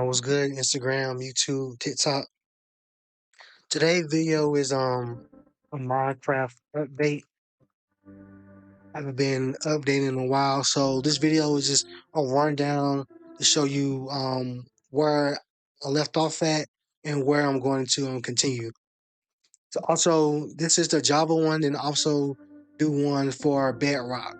What's good? Instagram, YouTube, TikTok. Today's video is a Minecraft update. I haven't been updating in a while, so this video is just a rundown to show you where I left off at and where I'm going to continue. So also, this is the Java one, and also do one for Bedrock.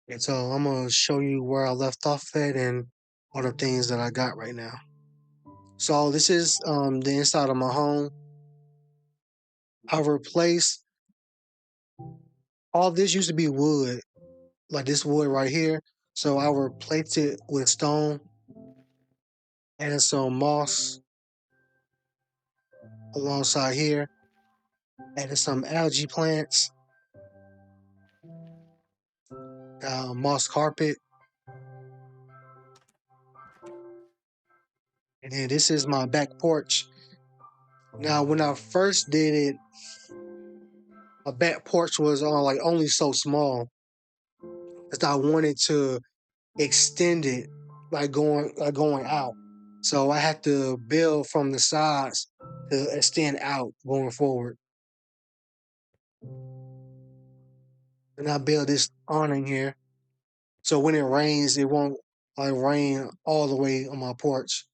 And so I'm gonna show you where I left off at and all the things that I got right now. So this is the inside of my home. I replaced all this used to be wood, like this wood right here. So I replaced it with stone, added some moss alongside here, added some algae plants, moss carpet, and then this is my back porch. Now, when I first did it, my back porch was on like only so small, because I wanted to extend it like going out. So I had to build from the sides to extend out going forward. And I build this awning here. So when it rains, it won't like rain all the way on my porch.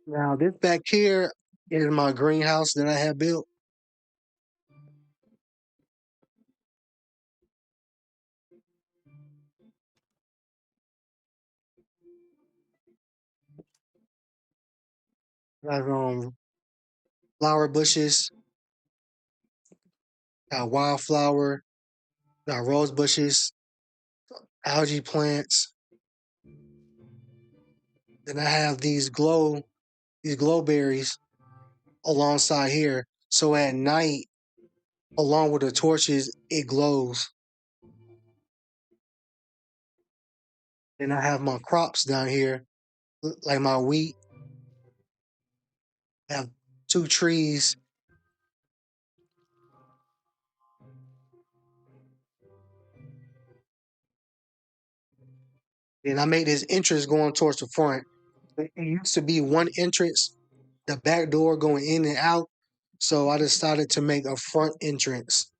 Now this back here is my greenhouse that I have built. I have flower bushes, got wildflower, got rose bushes, algae plants. Then I have these glow berries alongside here. So at night, along with the torches, it glows. Then I have my crops down here, like my wheat. I have two trees. And I made this entrance going towards the front. It used to be one entrance, the back door going in and out. So I decided to make a front entrance.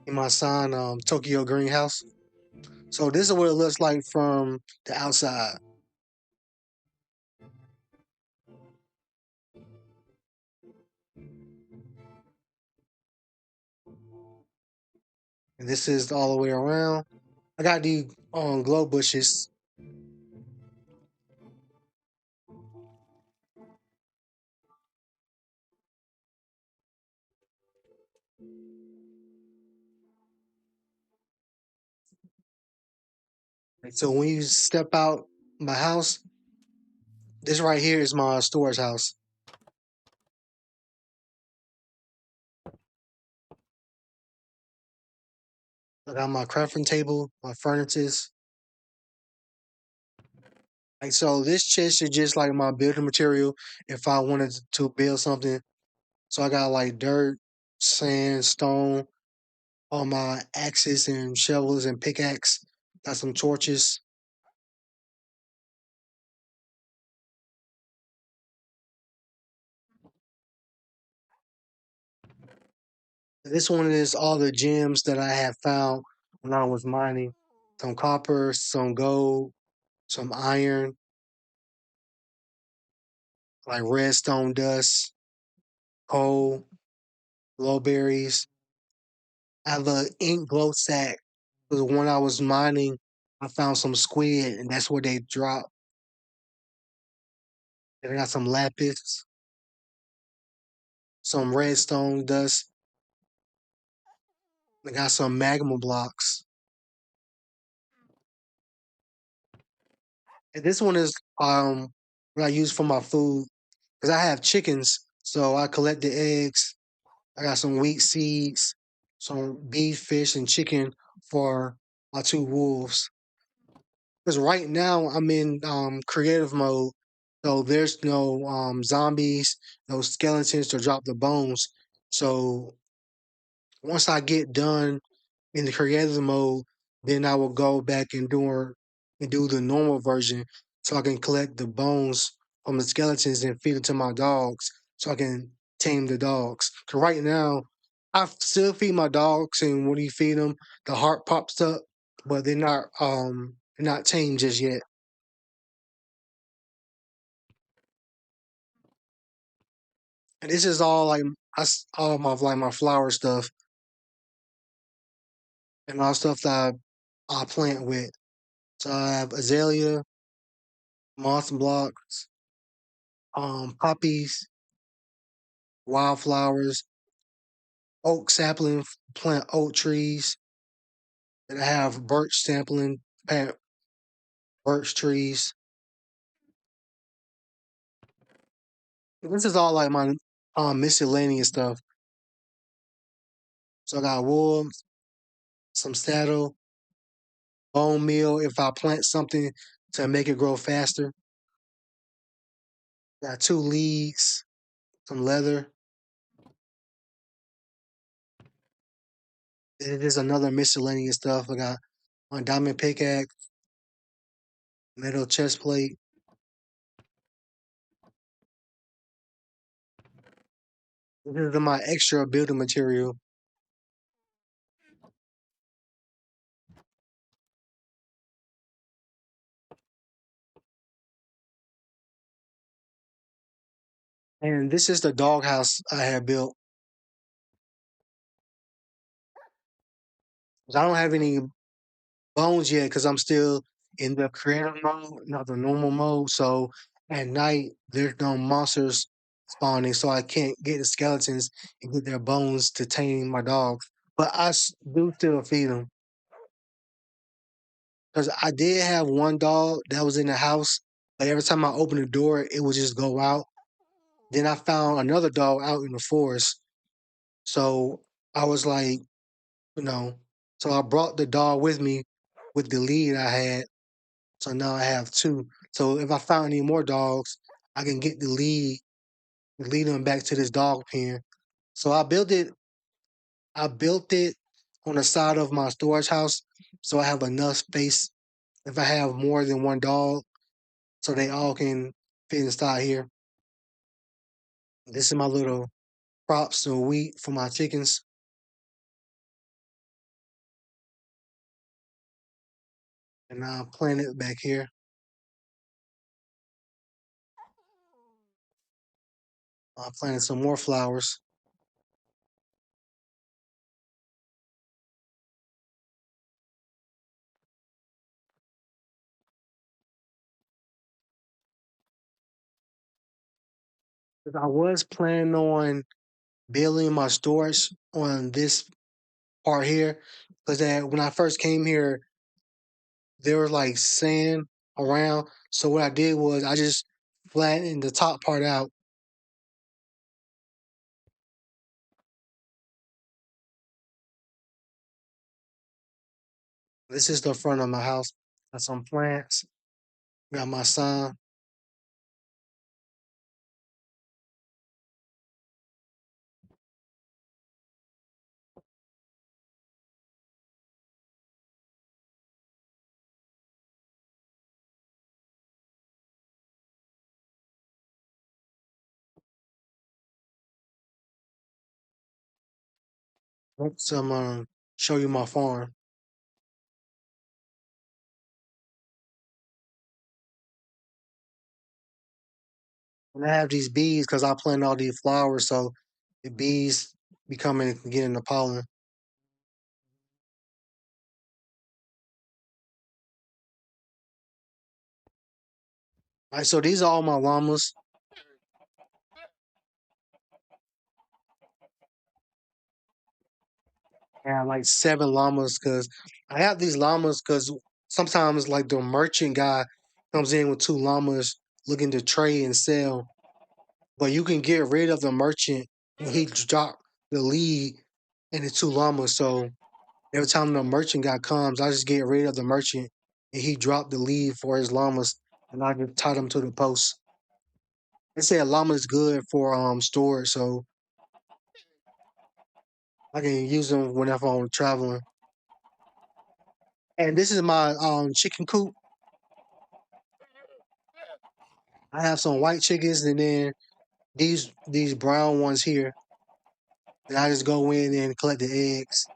In my sign, Tokyo Greenhouse. So this is what it looks like from the outside. And this is all the way around. I got these glow bushes. So when you step out my house, this right here is my storage house. I got my crafting table, my furnaces. Like so, this chest is just like my building material if I wanted to build something. So I got like dirt, sand, stone, all my axes and shovels and pickaxe. Got some torches. This one is all the gems that I have found when I was mining. Some copper, some gold, some iron, like redstone dust, coal, glowberries. I have a ink glow sack. Because when I was mining, I found some squid, and that's where they drop. And I got some lapis, some redstone dust. I got some magma blocks. And this one is what I use for my food because I have chickens, so I collect the eggs. I got some wheat seeds, some beef, fish, and chicken for my two wolves. Because right now I'm in creative mode, so there's no zombies, no skeletons to drop the bones. So once I get done in the creative mode, then I will go back and do the normal version so I can collect the bones from the skeletons and feed it to my dogs so I can tame the dogs. Cause right now I still feed my dogs and when you feed them, the heart pops up, but they're not tame just yet. And this is all like all my like my flower stuff and all stuff that I plant with. So I have azalea, moss blocks, poppies, wildflowers, oak sapling, plant oak trees, and I have birch sapling, plant birch trees. This is all like my miscellaneous stuff. So I got wool, some saddle, bone meal if I plant something to make it grow faster. Got two leads, some leather. It is another miscellaneous stuff. I got my diamond pickaxe, metal chest plate. This is my extra building material. And this is the doghouse I have built. I don't have any bones yet because I'm still in the creative mode, not the normal mode. So at night, there's no monsters spawning, so I can't get the skeletons and get their bones to tame my dogs. But do still feed them because I did have one dog that was in the house. But every time I open the door, it would just go out. Then I found another dog out in the forest. So I was like, you know, so I brought the dog with me with the lead I had. So now I have two. So if I found any more dogs, I can get the lead, lead them back to this dog pen. So I built it on the side of my storage house so I have enough space if I have more than one dog so they all can fit inside here. This is my little props of wheat for my chickens. And I plant it back here. I planted some more flowers. 'Cause I was planning on building my storage on this part here. Because that when I first came here, there was like sand around. So what I did was I just flattened the top part out. This is the front of my house. Got some plants. Got my son. So I'm gonna show you my farm. And I have these bees because I plant all these flowers, so the bees be coming and getting the pollen. All right, so these are all my llamas. I have like 7 llamas because I have these llamas because sometimes like the merchant guy comes in with 2 llamas looking to trade and sell, but you can get rid of the merchant and he drop the lead and the 2 llamas. So every time the merchant guy comes, I just get rid of the merchant and he dropped the lead for his llamas and I just tie them to the post. They say a llama is good for storage, so I can use them whenever I'm traveling. And this is my chicken coop. I have some white chickens and then these brown ones here. And I just go in and collect the eggs.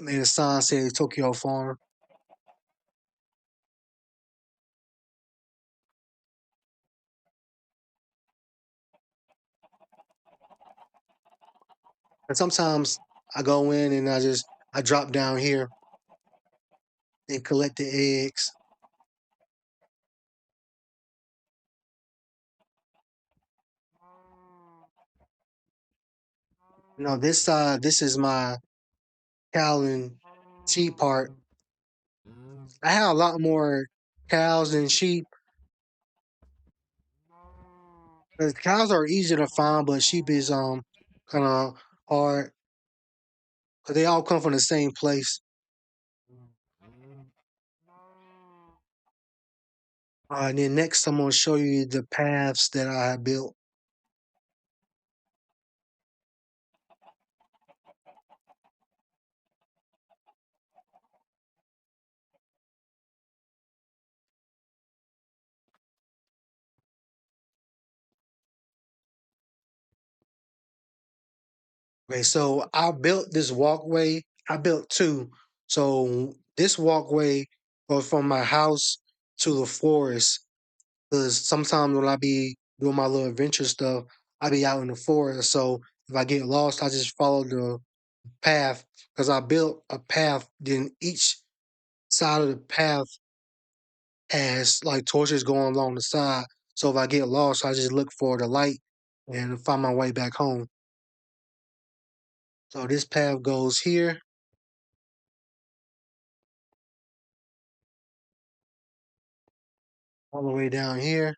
Made a sign say Tokyo Farm. And sometimes I go in and I drop down here and collect the eggs. This side, this is my cow and sheep part. I have a lot more cows and sheep. The cows are easy to find, but sheep is kind of hard because they all come from the same place. And then next, I'm gonna show you the paths that I have built. Okay, so I built this walkway. I built two. So this walkway goes from my house to the forest. Because sometimes when I be doing my little adventure stuff, I be out in the forest. So if I get lost, I just follow the path. Because I built a path. Then each side of the path has like torches going along the side. So if I get lost, I just look for the light and find my way back home. So this path goes here, all the way down here.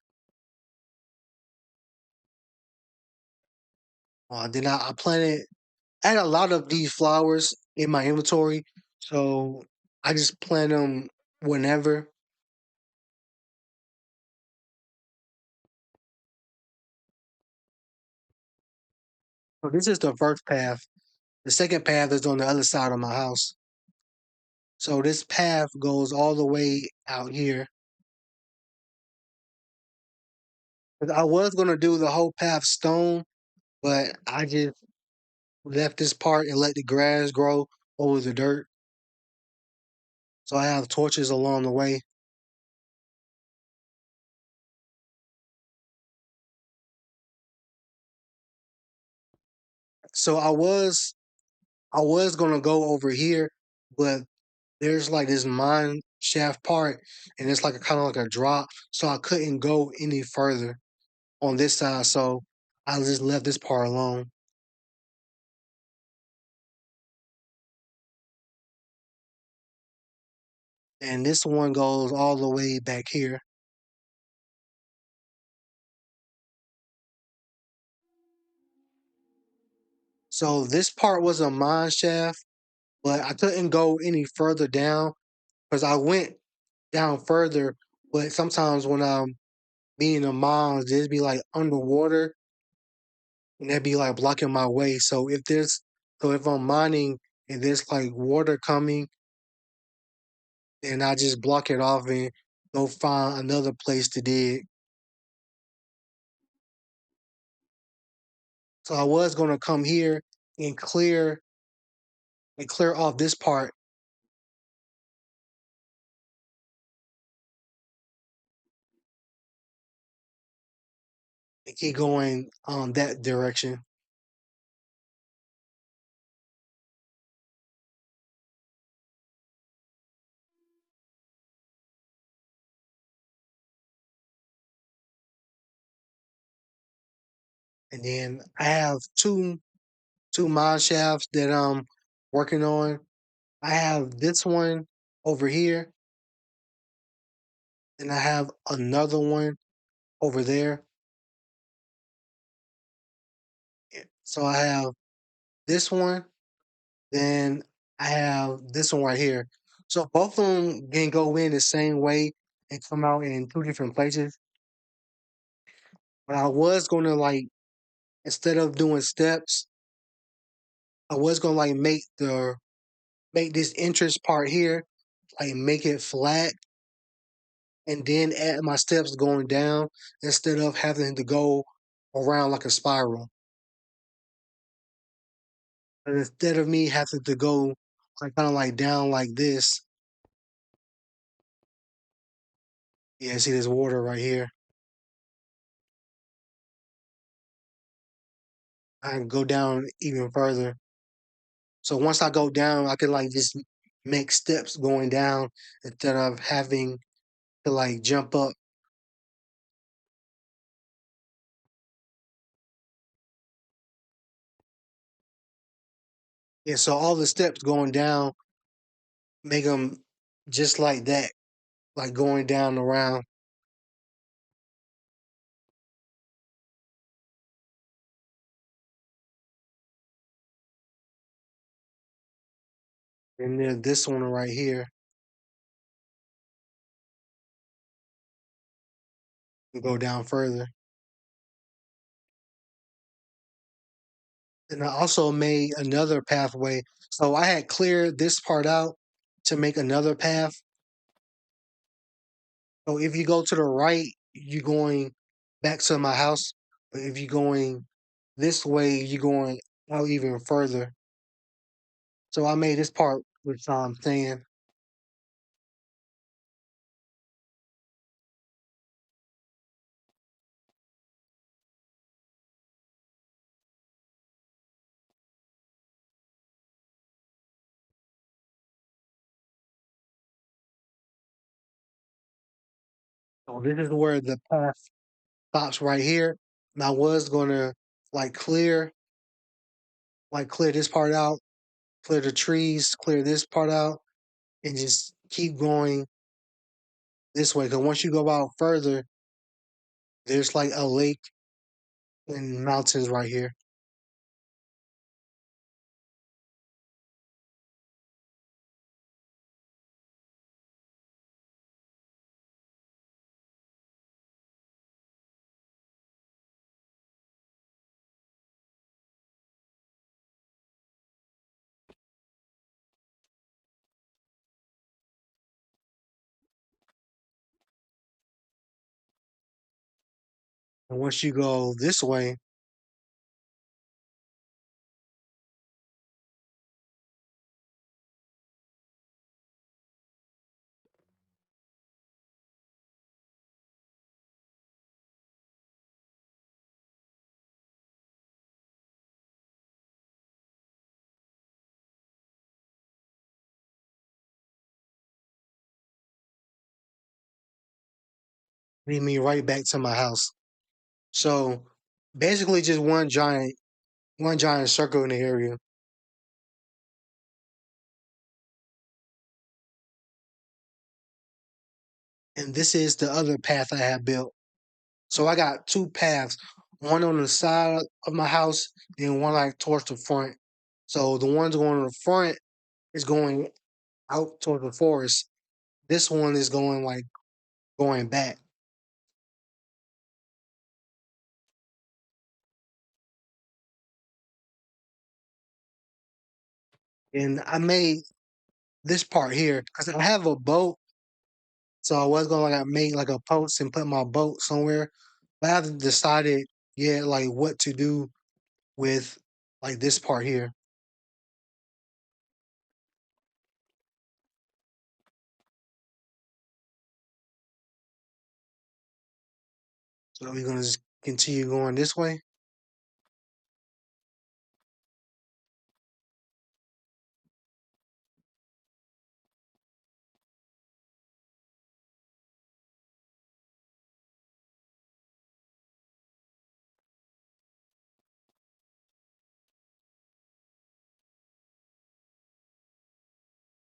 Then I planted. I had a lot of these flowers in my inventory, so I just plant them whenever. So this is the first path. The second path is on the other side of my house. So this path goes all the way out here. 'Cause I was gonna do the whole path stone, but I just left this part and let the grass grow over the dirt. So I have torches along the way. So I was gonna go over here, but there's like this mine shaft part, and it's like a kind of like a drop, so I couldn't go any further on this side. So I just left this part alone, and this one goes all the way back here. So this part was a mine shaft, but I couldn't go any further down because I went down further. But sometimes when I'm being a mines, it'd be like underwater, and that'd be like blocking my way. So if I'm mining and there's like water coming, then I just block it off and go find another place to dig. So I was gonna come here and clear off this part and keep going that direction. And then I have two mine shafts that I'm working on. I have this one over here, and I have another one over there. So I have this one, then I have this one right here. So both of them can go in the same way and come out in two different places. But I was gonna like instead of doing steps, I was gonna like make this entrance part here, like make it flat and then add my steps going down instead of having to go around like a spiral. And instead of me having to go like kind of like down like this, yeah, see this water right here. I can go down even further. So once I go down, I can like just make steps going down instead of having to like jump up. Yeah, so all the steps going down make them just like that, like going down around. And then this one right here will go down further. And I also made another pathway. So I had cleared this part out to make another path. So if you go to the right, you're going back to my house. But if you're going this way, you're going out even further. So I made this part with sand. So this is where the path stops right here. And I was gonna like clear this part out, clear the trees, clear this part out, and just keep going this way. Because once you go out further, there's like a lake and mountains right here. And once you go this way, lead me right back to my house. So basically, just one giant circle in the area. And this is the other path I have built. So I got two paths, one on the side of my house and one like towards the front. So the ones going on the front is going out toward the forest. This one is going like going back. And I made this part here because I have a boat. So I was gonna like I made like a post and put my boat somewhere. But I haven't decided yet like what to do with like this part here. So we're gonna just continue going this way.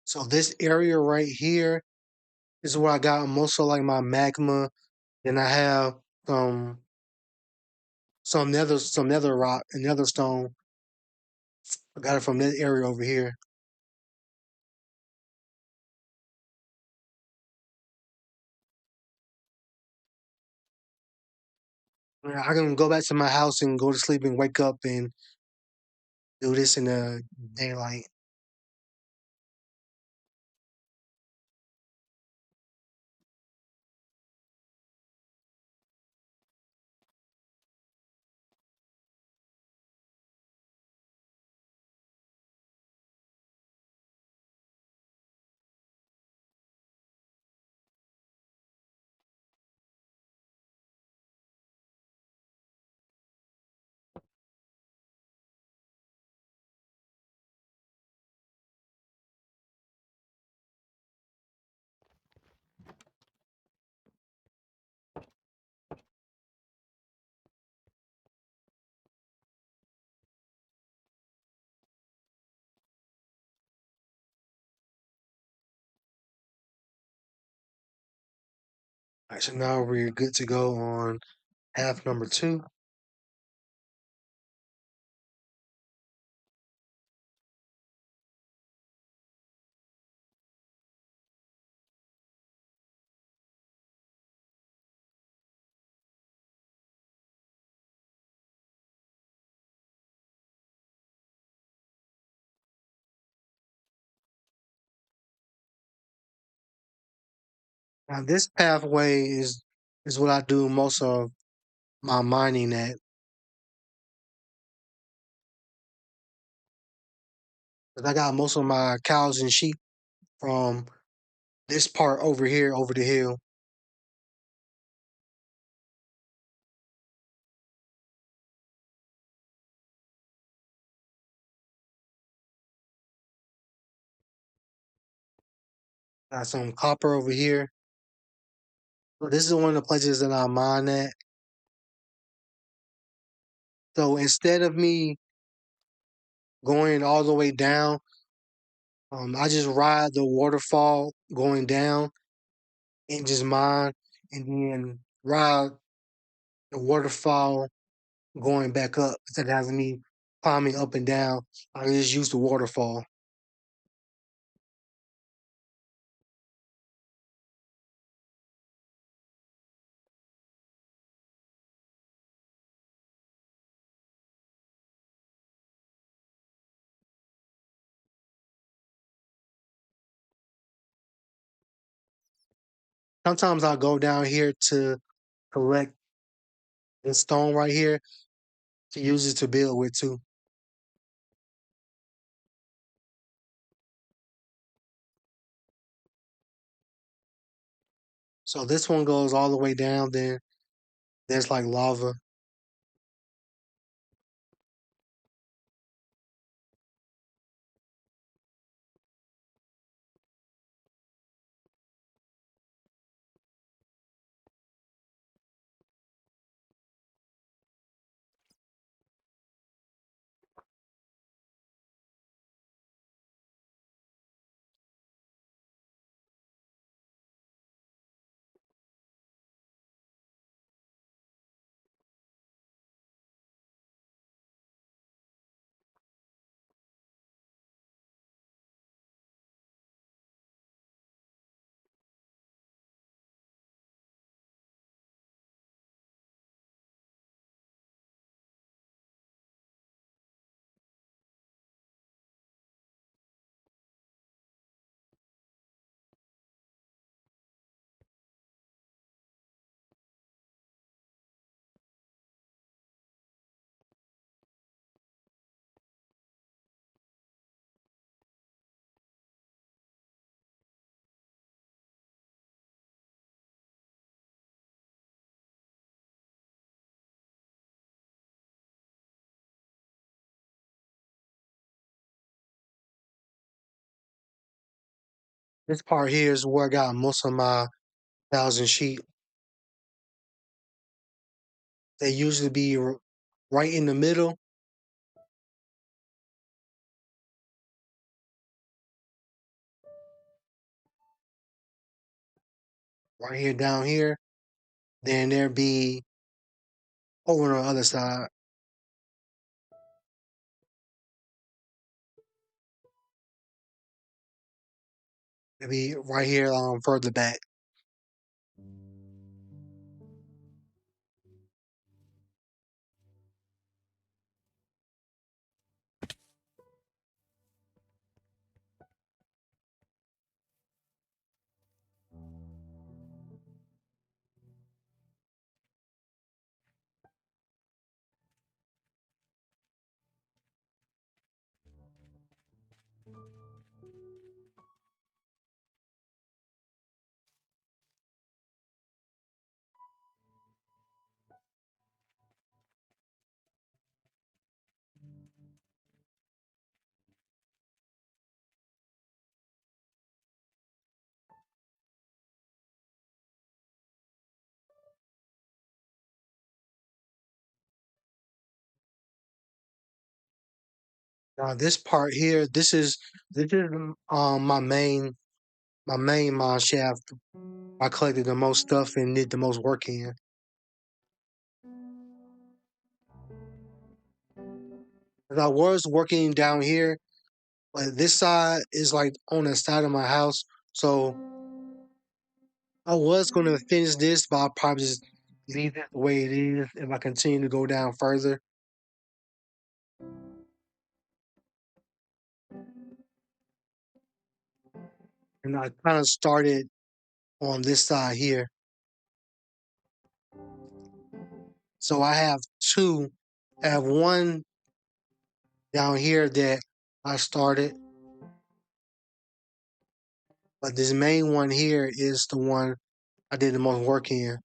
So this area right here is where I got most of like my magma. Then I have um some nether rock and nether stone. I got it from that area over here. Yeah, I can go back to my house and go to sleep and wake up and do this in the daylight. All right, so now we're good to go on half number two. Now this pathway is what I do most of my mining at. 'Cause I got most of my cows and sheep from this part over here over the hill. Got some copper over here. So this is one of the places that I mine at. So instead of me going all the way down, I just ride the waterfall going down and just mine, and then ride the waterfall going back up instead of having me climbing up and down. I just use the waterfall. Sometimes I go down here to collect this stone right here to use it to build with too. So this one goes all the way down, then there's like lava. This part here is where I got most of my 1,000 sheep. They usually be right in the middle, right here down here. Then there be over on the other side. It be right here further back. Now this part here, this is my main mine shaft. I collected the most stuff and did the most work in. 'Cause I was working down here, but this side is like on the side of my house. So I was gonna finish this, but I'll probably just leave it the way it is if I continue to go down further. And I kind of started on this side here. So I have two. I have one down here that I started, but this main one here is the one I did the most work in.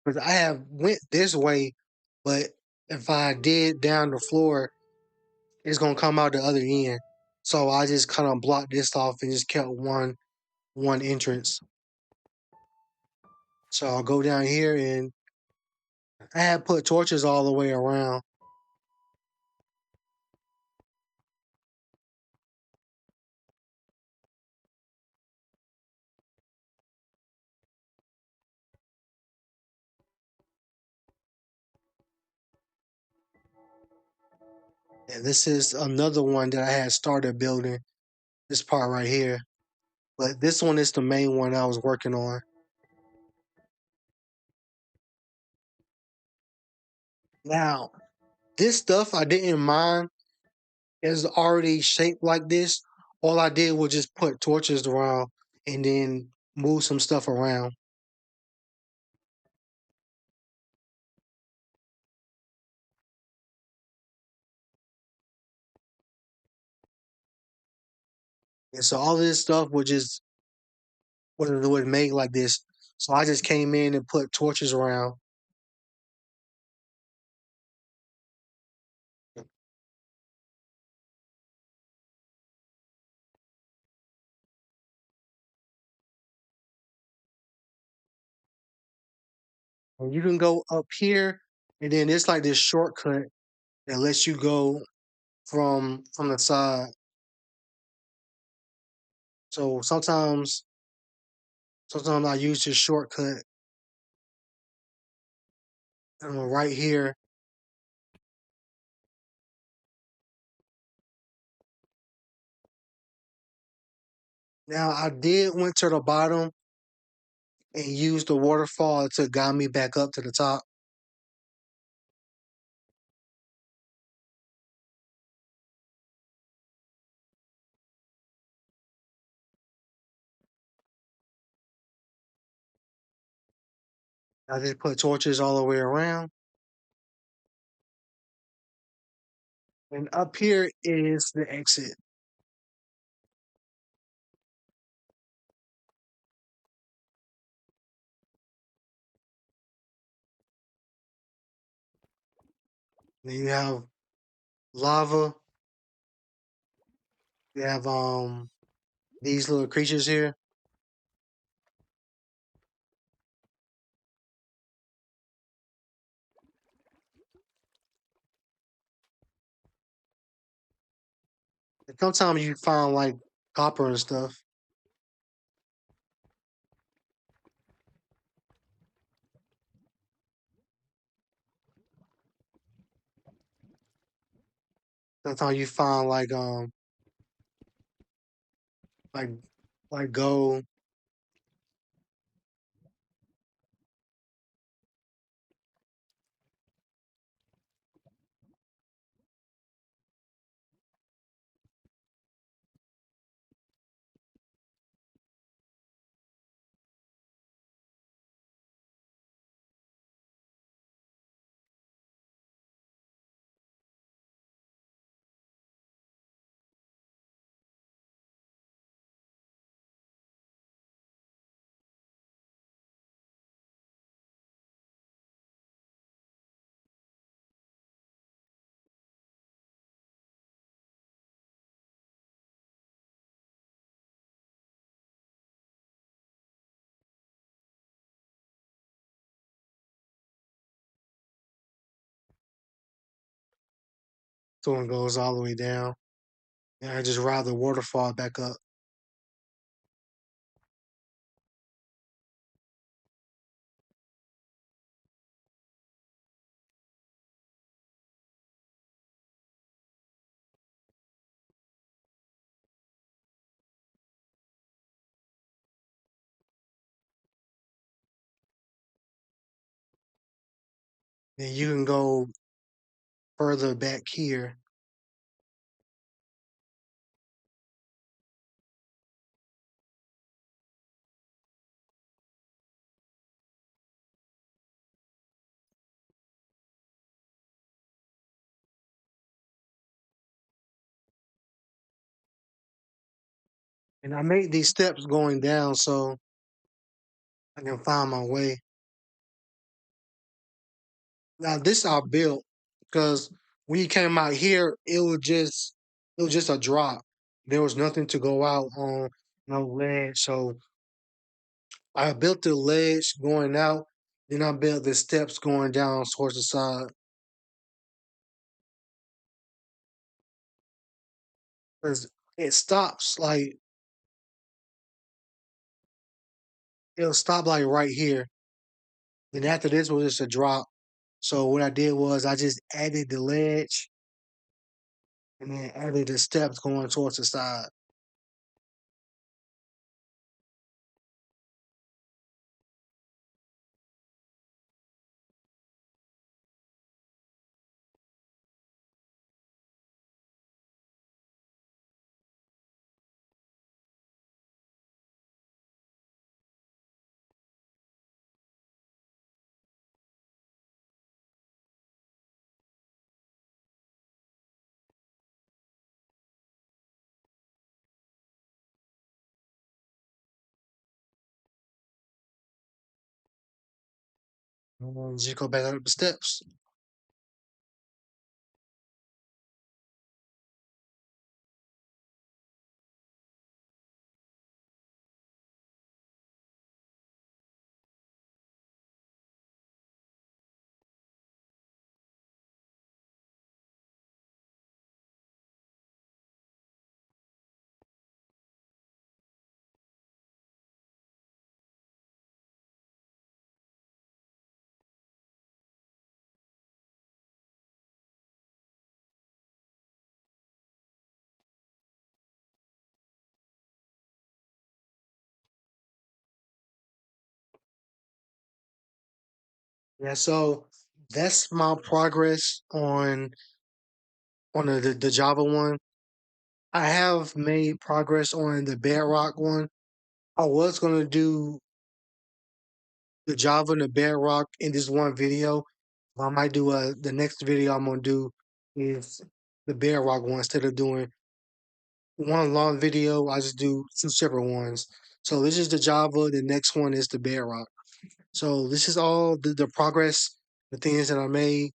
Because I have went this way, but if I did down the floor, it's gonna come out the other end. So I just kind of blocked this off and just kept one entrance. So I'll go down here and I had put torches all the way around. And this is another one that I had started building, this part right here. But this one is the main one I was working on. Now, this stuff I didn't mind is already shaped like this. All I did was just put torches around and then move some stuff around. And so all this stuff was made like this. So I just came in and put torches around. And you can go up here, and then it's like this shortcut that lets you go from the side. So sometimes I use this shortcut right here. Now I did went to the bottom and used the waterfall to guide me back up to the top. I just put torches all the way around. And up here is the exit. Then you have lava. You have these little creatures here. And sometimes you find like copper and stuff. Sometimes you find like like gold. So it goes all the way down. And I just ride the waterfall back up. Then you can go further back here. And I made these steps going down so I can find my way. Now this I built because when you came out here, it was just a drop. there was nothing to go out on, no ledge. So I built the ledge going out, then I built the steps going down towards the side. 'Cause it stops like it'll stop like right here. Then after this was just a drop. So what I did was I just added the ledge and then added the steps going towards the side. And then just go back up the steps. Yeah, so that's my progress on the Java one. I have made progress on the Bedrock one. I was gonna do the Java and the Bedrock in this one video. I might do the next video I'm gonna do is the Bedrock one instead of doing one long video. I just do two separate ones. So this is the Java. The next one is the Bedrock. So this is all the progress, the things that I made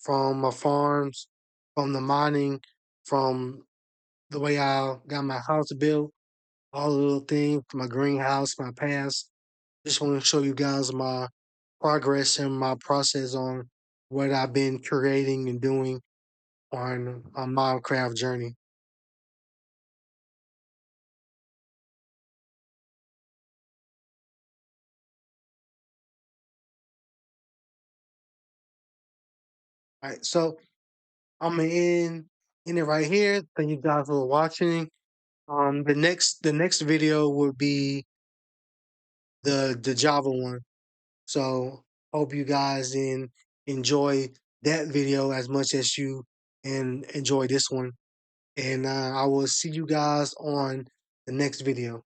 from my farms, from the mining, from the way I got my house built, all the little things, my greenhouse, my past. Just want to show you guys my progress and my process on what I've been creating and doing on a Minecraft journey. All right, so I'm gonna end it right here. Thank you guys for watching. The next video will be the Java one. So hope you guys enjoy that video as much as you and enjoy this one. And I will see you guys on the next video.